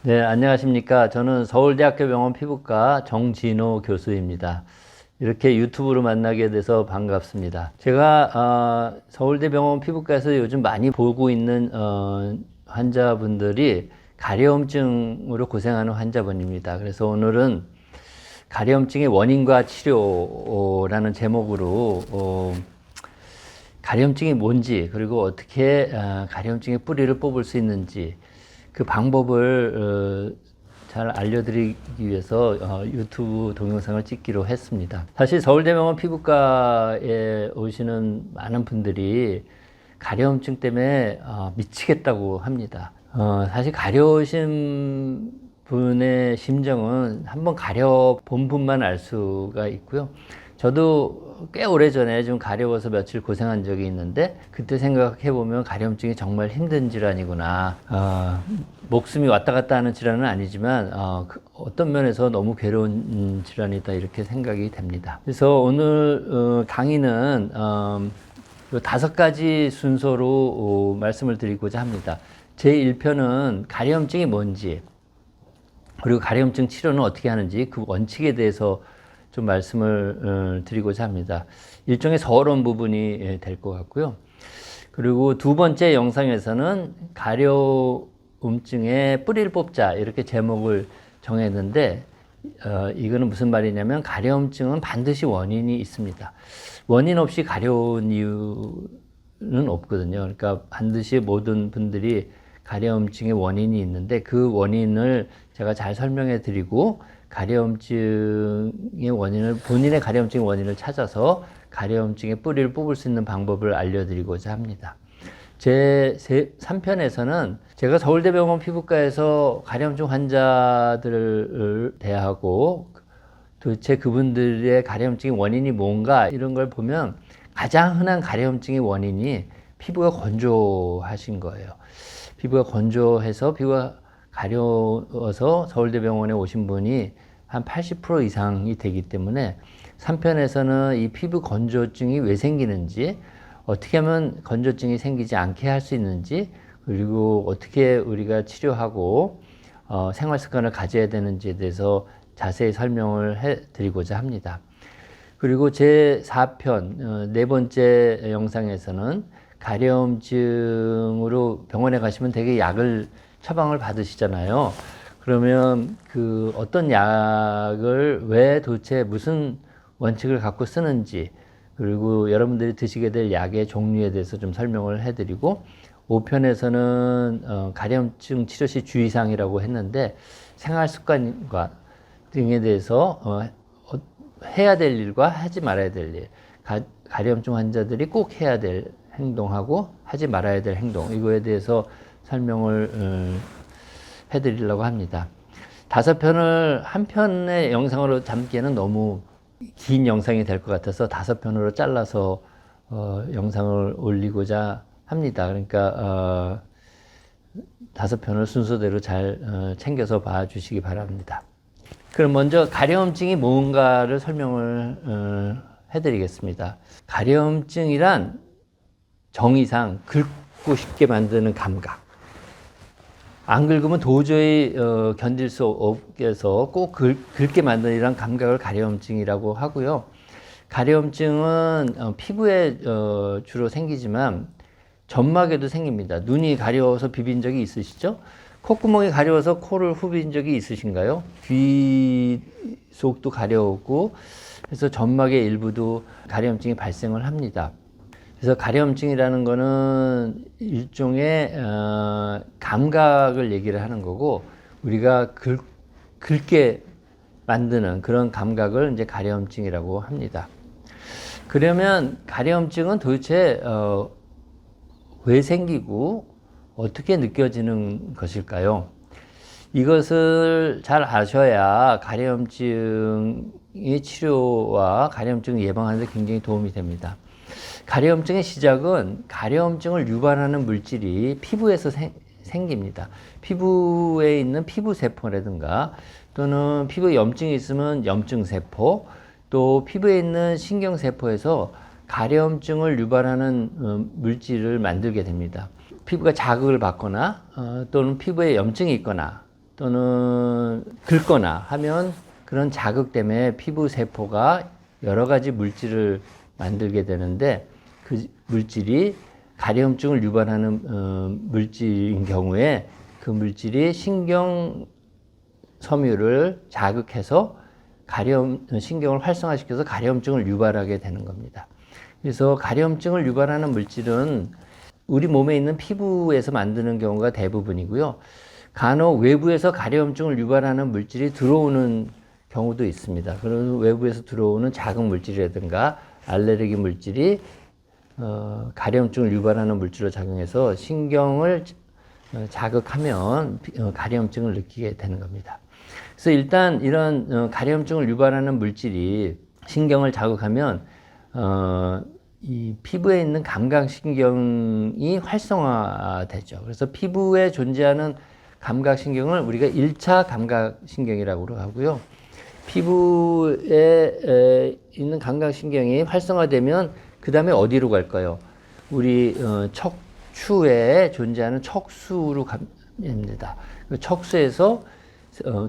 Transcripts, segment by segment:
네, 안녕하십니까. 저는 서울대학교 병원 피부과 정진호 교수입니다. 이렇게 유튜브로 만나게 돼서 반갑습니다. 제가 서울대 병원 피부과에서 요즘 많이 보고 있는 환자분들이 가려움증으로 고생하는 환자분입니다. 그래서 오늘은 가려움증의 원인과 치료라는 제목으로 가려움증이 뭔지, 그리고 어떻게 가려움증의 뿌리를 뽑을 수 있는지, 그 방법을 잘 알려드리기 위해서 유튜브 동영상을 찍기로 했습니다. 사실 서울대병원 피부과에 오시는 많은 분들이 가려움증 때문에 미치겠다고 합니다. 사실 가려우신 분의 심정은 한번 가려본 분만 알 수가 있고요. 저도 꽤 오래전에 좀 가려워서 며칠 고생한 적이 있는데, 그때 생각해보면 가려움증이 정말 힘든 질환이구나. 목숨이 왔다 갔다 하는 질환은 아니지만 어떤 면에서 너무 괴로운 질환이다, 이렇게 생각이 됩니다. 그래서 오늘 강의는 5가지 순서로 말씀을 드리고자 합니다. 제1편은 가려움증이 뭔지, 그리고 가려움증 치료는 어떻게 하는지, 그 원칙에 대해서 좀 말씀을 드리고자 합니다. 일종의 서론 부분이 될 것 같고요. 그리고 두 번째 영상에서는 가려움증의 뿌리를 뽑자, 이렇게 제목을 정했는데, 이거는 무슨 말이냐면, 가려움증은 반드시 원인이 있습니다. 원인 없이 가려운 이유는 없거든요. 그러니까 반드시 모든 분들이 가려움증의 원인이 있는데, 그 원인을 제가 잘 설명해 드리고, 가려움증의 원인을, 본인의 가려움증의 원인을 찾아서 가려움증의 뿌리를 뽑을 수 있는 방법을 알려드리고자 합니다. 제 3편에서는 제가 서울대병원 피부과에서 가려움증 환자들을 대하고 도대체 그분들의 가려움증의 원인이 뭔가, 이런 걸 보면 가장 흔한 가려움증의 원인이 피부가 건조하신 거예요. 피부가 건조해서 피부가 가려워서 서울대병원에 오신 분이 한 80% 이상이 되기 때문에 3편에서는 이 피부 건조증이 왜 생기는지, 어떻게 하면 건조증이 생기지 않게 할 수 있는지, 그리고 어떻게 우리가 치료하고 생활 습관을 가져야 되는지에 대해서 자세히 설명을 해드리고자 합니다. 그리고 제 4편, 네 번째 영상에서는 가려움증으로 병원에 가시면 되게 약을 처방을 받으시잖아요. 그러면 그 어떤 약을 왜 도대체 무슨 원칙을 갖고 쓰는지, 그리고 여러분들이 드시게 될 약의 종류에 대해서 좀 설명을 해드리고, 5편에서는 가려움증 치료 시 주의사항이라고 했는데, 생활 습관과 등에 대해서 해야 될 일과 하지 말아야 될 일, 가려움증 환자들이 꼭 해야 될 행동하고 하지 말아야 될 행동, 이거에 대해서 설명을 해드리려고 합니다. 5편을 한 편의 영상으로 담기에는 너무 긴 영상이 될 것 같아서 5편으로 잘라서 영상을 올리고자 합니다. 그러니까 5편을 순서대로 잘 챙겨서 봐주시기 바랍니다. 그럼 먼저 가려움증이 뭔가를 설명을 해드리겠습니다. 가려움증이란 정의상 긁고 싶게 만드는 감각, 안 긁으면 도저히 견딜 수 없게서 꼭 긁게 만드는 이런 감각을 가려움증이라고 하고요. 가려움증은 피부에 주로 생기지만 점막에도 생깁니다. 눈이 가려워서 비빈 적이 있으시죠? 콧구멍이 가려워서 코를 후빈 적이 있으신가요? 귀 속도 가려우고, 그래서 점막의 일부도 가려움증이 발생을 합니다. 그래서 가려움증이라는 거는 일종의 감각을 얘기를 하는 거고, 우리가 긁게 만드는 그런 감각을 이제 가려움증이라고 합니다. 그러면 가려움증은 도대체 왜 생기고 어떻게 느껴지는 것일까요? 이것을 잘 아셔야 가려움증의 치료와 가려움증을 예방하는 데 굉장히 도움이 됩니다. 가려움증의 시작은 가려움증을 유발하는 물질이 피부에서 생깁니다. 피부에 있는 피부세포라든가, 또는 피부에 염증이 있으면 염증세포, 또 피부에 있는 신경세포에서 가려움증을 유발하는 물질을 만들게 됩니다. 피부가 자극을 받거나 또는 피부에 염증이 있거나 또는 긁거나 하면 그런 자극 때문에 피부 세포가 여러 가지 물질을 만들게 되는데 그 물질이 가려움증을 유발하는 물질인 경우에 그 물질이 신경 섬유를 자극해서 신경을 활성화시켜서 가려움증을 유발하게 되는 겁니다. 그래서 가려움증을 유발하는 물질은 우리 몸에 있는 피부에서 만드는 경우가 대부분이고요. 간혹 외부에서 가려움증을 유발하는 물질이 들어오는 경우도 있습니다. 그런 외부에서 들어오는 자극 물질이라든가 알레르기 물질이 가려움증을 유발하는 물질로 작용해서 신경을 자극하면 가려움증을 느끼게 되는 겁니다. 그래서 일단 이런 가려움증을 유발하는 물질이 신경을 자극하면 이 피부에 있는 감각신경이 활성화되죠. 그래서 피부에 존재하는 감각신경을 우리가 1차 감각신경이라고 하고요. 피부에 있는 감각신경이 활성화되면 그 다음에 어디로 갈까요? 우리 척추에 존재하는 척수로 갑니다. 그 척수에서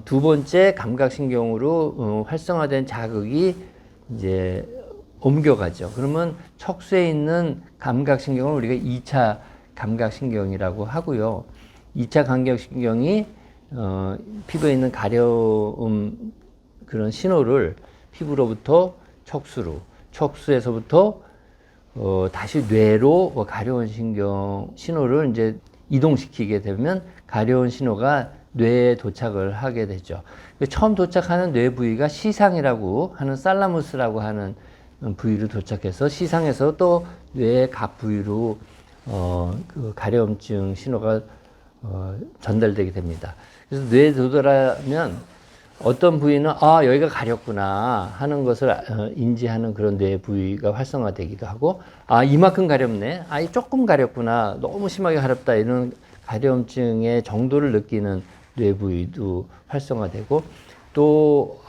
두 번째 감각신경으로 활성화된 자극이 이제 옮겨가죠. 그러면 척수에 있는 감각신경을 우리가 2차 감각신경이라고 하고요. 2차 감각신경이 피부에 있는 가려움 그런 신호를 피부로부터 척수로, 척수에서부터 다시 뇌로 가려운 신경 신호를 이제 이동시키게 되면 가려운 신호가 뇌에 도착을 하게 되죠. 처음 도착하는 뇌 부위가 시상이라고 하는 살라무스라고 하는 부위로 도착해서 시상에서 또 뇌의 각 부위로 그 가려움증 신호가 전달되게 됩니다. 그래서 뇌에 도달하면 어떤 부위는 여기가 가렵구나 하는 것을 인지하는 그런 뇌 부위가 활성화되기도 하고 이만큼 가렵네, 조금 가렵구나, 너무 심하게 가렵다 이런 가려움증의 정도를 느끼는 뇌 부위도 활성화되고 또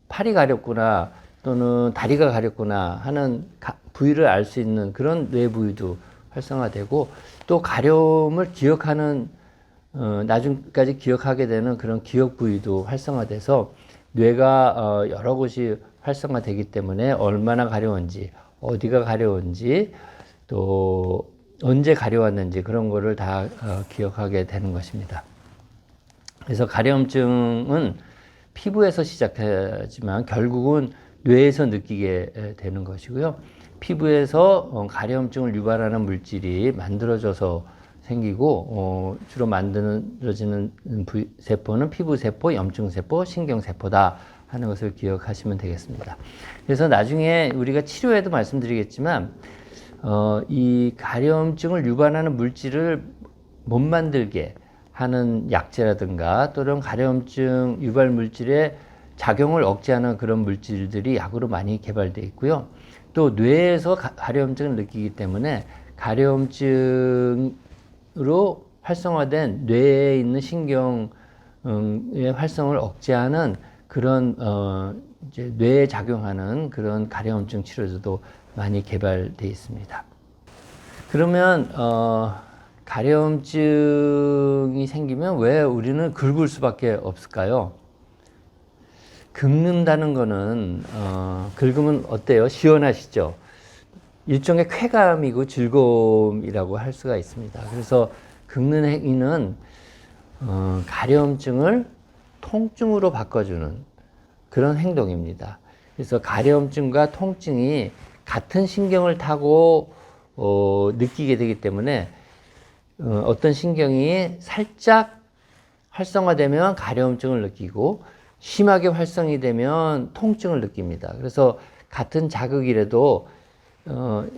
팔이 가렵구나 또는 다리가 가렵구나 하는 부위를 알 수 있는 그런 뇌 부위도 활성화되고 또 가려움을 기억하는 나중까지 기억하게 되는 그런 기억 부위도 활성화돼서 뇌가 여러 곳이 활성화되기 때문에 얼마나 가려운지, 어디가 가려운지, 또 언제 가려웠는지 그런 거를 다 기억하게 되는 것입니다. 그래서 가려움증은 피부에서 시작하지만 결국은 뇌에서 느끼게 되는 것이고요. 피부에서 가려움증을 유발하는 물질이 만들어져서 생기고 주로 만들어지는 세포는 피부세포, 염증세포, 신경세포다 하는 것을 기억하시면 되겠습니다. 그래서 나중에 우리가 치료에도 말씀드리겠지만 이 가려움증을 유발하는 물질을 못 만들게 하는 약제라든가 또는 가려움증 유발 물질의 작용을 억제하는 그런 물질들이 약으로 많이 개발되어 있고요. 또 뇌에서 가려움증을 느끼기 때문에 가려움증 으로 활성화된 뇌에 있는 신경의 활성을 억제하는 그런 이제 뇌에 작용하는 그런 가려움증 치료제도 많이 개발되어 있습니다. 그러면 가려움증이 생기면 왜 우리는 긁을 수밖에 없을까요? 긁는다는 거는 긁으면 어때요? 시원하시죠? 일종의 쾌감이고 즐거움이라고 할 수가 있습니다. 그래서 긁는 행위는 가려움증을 통증으로 바꿔주는 그런 행동입니다. 그래서 가려움증과 통증이 같은 신경을 타고 느끼게 되기 때문에 어떤 신경이 살짝 활성화되면 가려움증을 느끼고 심하게 활성이 되면 통증을 느낍니다. 그래서 같은 자극이라도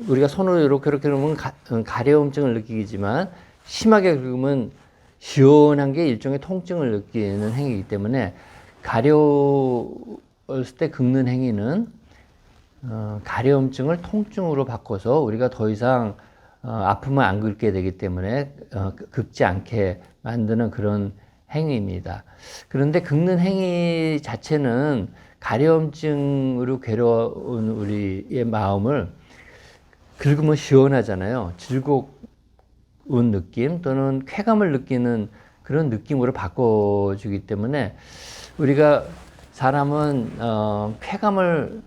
우리가 손으로 이렇게 놓으면 가려움증을 느끼지만 심하게 긁으면 시원한 게 일종의 통증을 느끼는 행위이기 때문에 가려웠을 때 긁는 행위는 가려움증을 통증으로 바꿔서 우리가 더 이상 아프면 안 긁게 되기 때문에 긁지 않게 만드는 그런 행위입니다. 그런데 긁는 행위 자체는 가려움증으로 괴로운 우리의 마음을 긁으면 시원하잖아요. 즐거운 느낌 또는 쾌감을 느끼는 그런 느낌으로 바꿔주기 때문에 우리가 사람은 쾌감을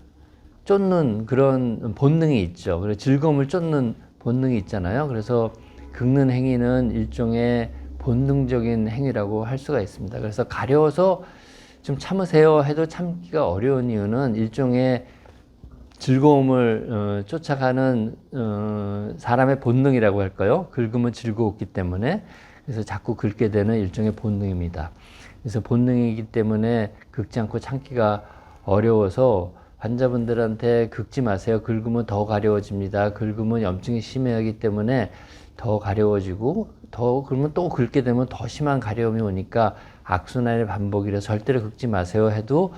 쫓는 그런 본능이 있죠. 그래서 즐거움을 쫓는 본능이 있잖아요. 그래서 긁는 행위는 일종의 본능적인 행위라고 할 수가 있습니다. 그래서 가려워서 좀 참으세요 해도 참기가 어려운 이유는 일종의 즐거움을 쫓아가는 사람의 본능이라고 할까요? 긁으면 즐거웠기 때문에 그래서 자꾸 긁게 되는 일종의 본능입니다. 그래서 본능이기 때문에 긁지 않고 참기가 어려워서 환자분들한테 긁지 마세요. 긁으면 더 가려워집니다. 긁으면 염증이 심해하기 때문에 더 가려워지고 그러면 또 긁게 되면 더 심한 가려움이 오니까 악순환의 반복이라 절대로 긁지 마세요 해도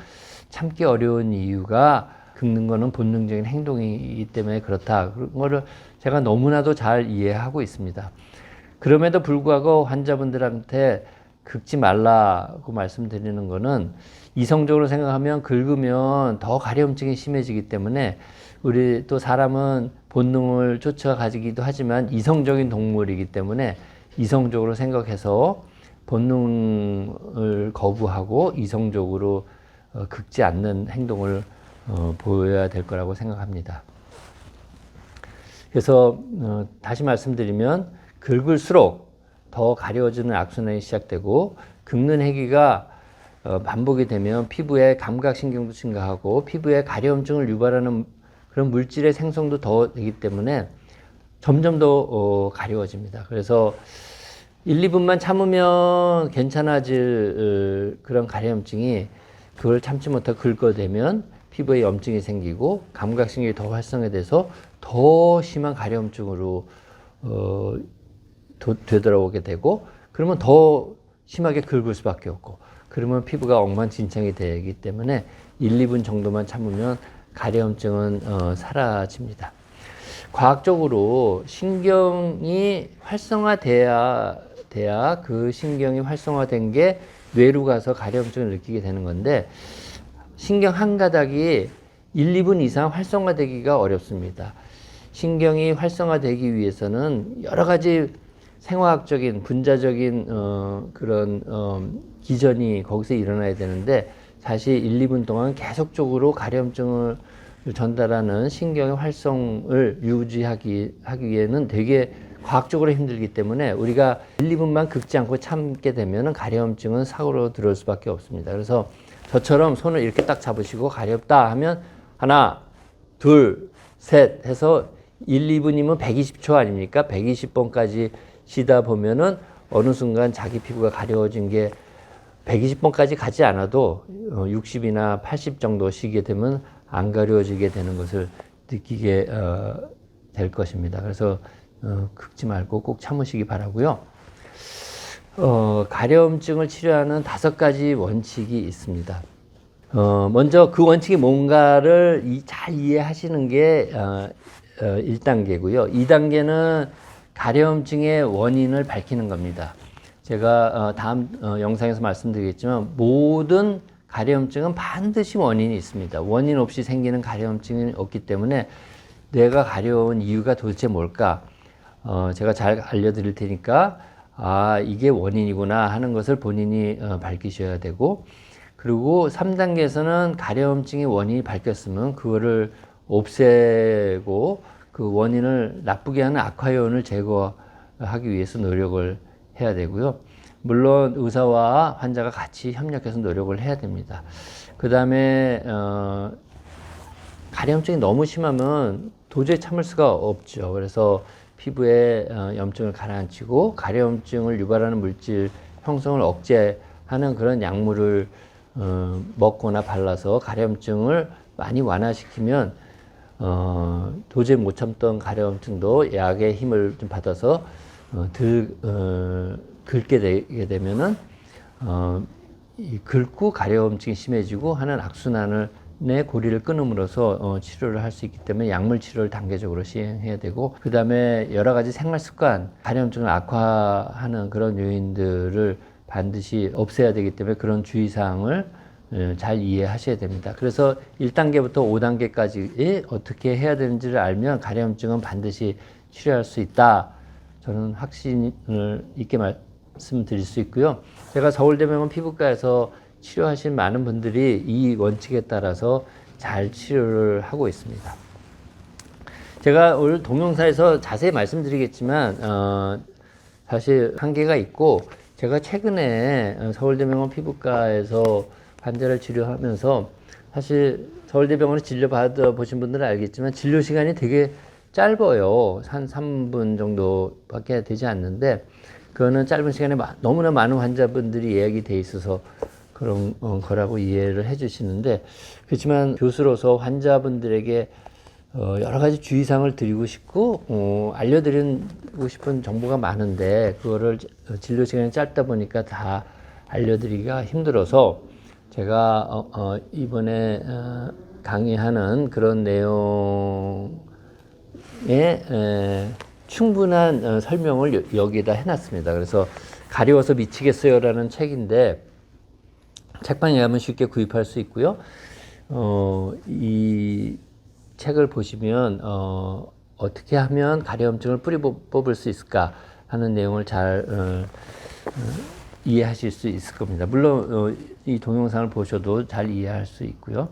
참기 어려운 이유가 긁는 거는 본능적인 행동이기 때문에 그렇다. 그런 거를 제가 너무나도 잘 이해하고 있습니다. 그럼에도 불구하고 환자분들한테 긁지 말라고 말씀드리는 거는 이성적으로 생각하면 긁으면 더 가려움증이 심해지기 때문에 우리 또 사람은 본능을 쫓아가기도 하지만 이성적인 동물이기 때문에 이성적으로 생각해서 본능을 거부하고 이성적으로 긁지 않는 행동을 보여야 될 거라고 생각합니다. 그래서 다시 말씀드리면 긁을수록 더 가려워지는 악순환이 시작되고 긁는 행위가 반복이 되면 피부의 감각신경도 증가하고 피부에 가려움증을 유발하는 그런 물질의 생성도 더 되기 때문에 점점 더 가려워집니다. 그래서 1, 2분만 참으면 괜찮아질 그런 가려움증이 그걸 참지 못하고 긁어대면 피부에 염증이 생기고 감각신경이 더 활성화돼서 더 심한 가려움증으로 되돌아오게 되고 그러면 더 심하게 긁을 수밖에 없고 그러면 피부가 엉망진창이 되기 때문에 1, 2분 정도만 참으면 가려움증은 사라집니다. 과학적으로 신경이 활성화돼야 그 신경이 활성화된 게 뇌로 가서 가려움증을 느끼게 되는 건데 신경 한 가닥이 1, 2분 이상 활성화되기가 어렵습니다. 신경이 활성화되기 위해서는 여러 가지 생화학적인 분자적인 그런 기전이 거기서 일어나야 되는데 사실 1, 2분 동안 계속적으로 가려움증을 전달하는 신경의 활성을 유지하기 위해는 되게 과학적으로 힘들기 때문에 우리가 1, 2분만 긁지 않고 참게 되면 가려움증은 사고로 들어올 수밖에 없습니다. 그래서 저처럼 손을 이렇게 딱 잡으시고 가렵다 하면 하나, 둘, 셋 해서 1, 2분이면 120초 아닙니까? 120번까지 쉬다 보면은 어느 순간 자기 피부가 가려워진 게 120번까지 가지 않아도 60이나 80 정도 쉬게 되면 안 가려워지게 되는 것을 느끼게 될 것입니다. 그래서 긁지 말고 꼭 참으시기 바라고요. 가려움증을 치료하는 5가지 원칙이 있습니다. 먼저 그 원칙이 뭔가를 잘 이해하시는 게 1단계고요. 2단계는 가려움증의 원인을 밝히는 겁니다. 제가 다음 영상에서 말씀드리겠지만 모든 가려움증은 반드시 원인이 있습니다. 원인 없이 생기는 가려움증이 없기 때문에 내가 가려운 이유가 도대체 뭘까? 제가 잘 알려드릴 테니까 이게 원인이구나 하는 것을 본인이 밝히셔야 되고 그리고 3단계에서는 가려움증의 원인이 밝혔으면 그거를 없애고 그 원인을 나쁘게 하는 악화요인을 제거하기 위해서 노력을 해야 되고요. 물론 의사와 환자가 같이 협력해서 노력을 해야 됩니다. 그 다음에 가려움증이 너무 심하면 도저히 참을 수가 없죠. 그래서 피부에 염증을 가라앉히고 가려움증을 유발하는 물질 형성을 억제하는 그런 약물을 먹거나 발라서 가려움증을 많이 완화시키면 도저히 못 참던 가려움증도 약의 힘을 좀 받아서 긁게 되게 되면은 긁고 가려움증이 심해지고 하는 악순환을 내 고리를 끊음으로써 치료를 할 수 있기 때문에 약물 치료를 단계적으로 시행해야 되고 그 다음에 여러 가지 생활 습관, 가려움증을 악화하는 그런 요인들을 반드시 없애야 되기 때문에 그런 주의사항을 잘 이해하셔야 됩니다. 그래서 1단계부터 5단계까지 어떻게 해야 되는지를 알면 가려움증은 반드시 치료할 수 있다. 저는 확신을 있게 말씀드릴 수 있고요. 제가 서울대병원 피부과에서 치료하신 많은 분들이 이 원칙에 따라서 잘 치료를 하고 있습니다. 제가 오늘 동영상에서 자세히 말씀드리겠지만 사실 한계가 있고, 제가 최근에 서울대병원 피부과에서 환자를 치료하면서, 사실 서울대병원에 진료 받아보신 분들은 알겠지만 진료 시간이 되게 짧아요. 한 3분 정도밖에 되지 않는데, 그거는 짧은 시간에 너무나 많은 환자분들이 예약이 돼 있어서 그런 거라고 이해를 해 주시는데, 그렇지만 교수로서 환자분들에게 여러 가지 주의사항을 드리고 싶고 알려드리고 싶은 정보가 많은데, 그거를 진료 시간이 짧다 보니까 다 알려드리기가 힘들어서 제가 이번에 강의하는 그런 내용에 충분한 설명을 여기에다 해놨습니다. 그래서 가려워서 미치겠어요 라는 책인데, 책방에 가면 쉽게 구입할 수 있고요. 이 책을 보시면 어떻게 하면 가려움증을 뿌리 뽑을 수 있을까 하는 내용을 잘 이해하실 수 있을 겁니다. 물론 이 동영상을 보셔도 잘 이해할 수 있고요.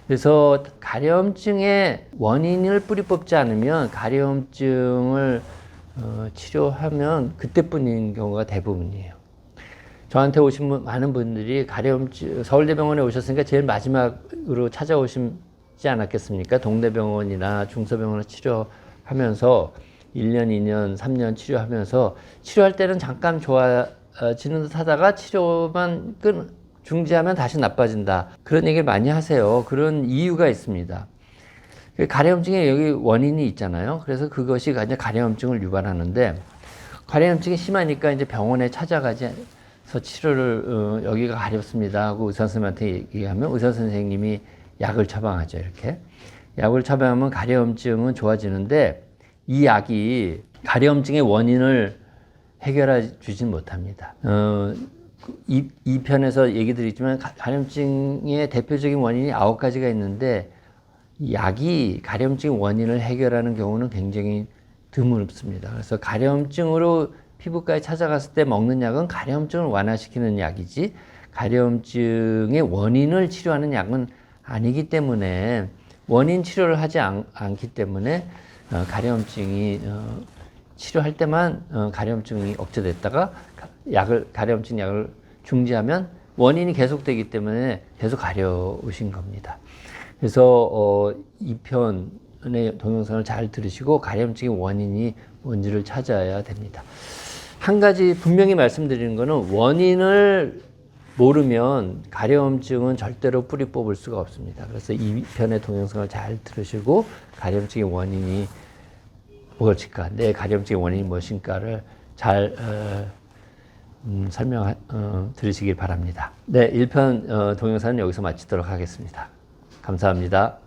그래서 가려움증의 원인을 뿌리 뽑지 않으면 가려움증을 치료하면 그때뿐인 경우가 대부분이에요. 저한테 오신 많은 분들이 가려움증, 서울대병원에 오셨으니까 제일 마지막으로 찾아오시지 않았겠습니까? 동대병원이나 중서병원을 치료하면서 1년, 2년, 3년 치료하면서, 치료할 때는 잠깐 좋아지는 듯 하다가 치료만 중지하면 다시 나빠진다, 그런 얘기를 많이 하세요. 그런 이유가 있습니다. 가려움증에 여기 원인이 있잖아요. 그래서 그것이 이제 가려움증을 유발하는데, 가려움증이 심하니까 이제 병원에 찾아가서 치료를 여기가 가렵습니다 하고 의사 선생님한테 얘기하면 의사 선생님이 약을 처방하죠. 이렇게 약을 처방하면 가려움증은 좋아지는데, 이 약이 가려움증의 원인을 해결해 주진 못합니다. 이 편에서 얘기 드리지만 가려움증의 대표적인 원인이 9가지가 있는데, 약이 가려움증 원인을 해결하는 경우는 굉장히 드물습니다. 그래서 가려움증으로 피부과에 찾아갔을 때 먹는 약은 가려움증을 완화시키는 약이지 가려움증의 원인을 치료하는 약은 아니기 때문에, 원인 치료를 하지 않기 때문에 가려움증이 치료할 때만 가려움증이 억제됐다가 가려움증 약을 중지하면 원인이 계속되기 때문에 계속 가려우신 겁니다. 그래서 이 편의 동영상을 잘 들으시고 가려움증의 원인이 뭔지를 찾아야 됩니다. 한 가지 분명히 말씀드리는 거는, 원인을 모르면 가려움증은 절대로 뿌리 뽑을 수가 없습니다. 그래서 이 편의 동영상을 잘 들으시고 가려움증의 원인이 무엇일까, 내 가려움증의 원인이 무엇인가를 잘 들으시길 바랍니다. 네, 1편 동영상은 여기서 마치도록 하겠습니다. 감사합니다.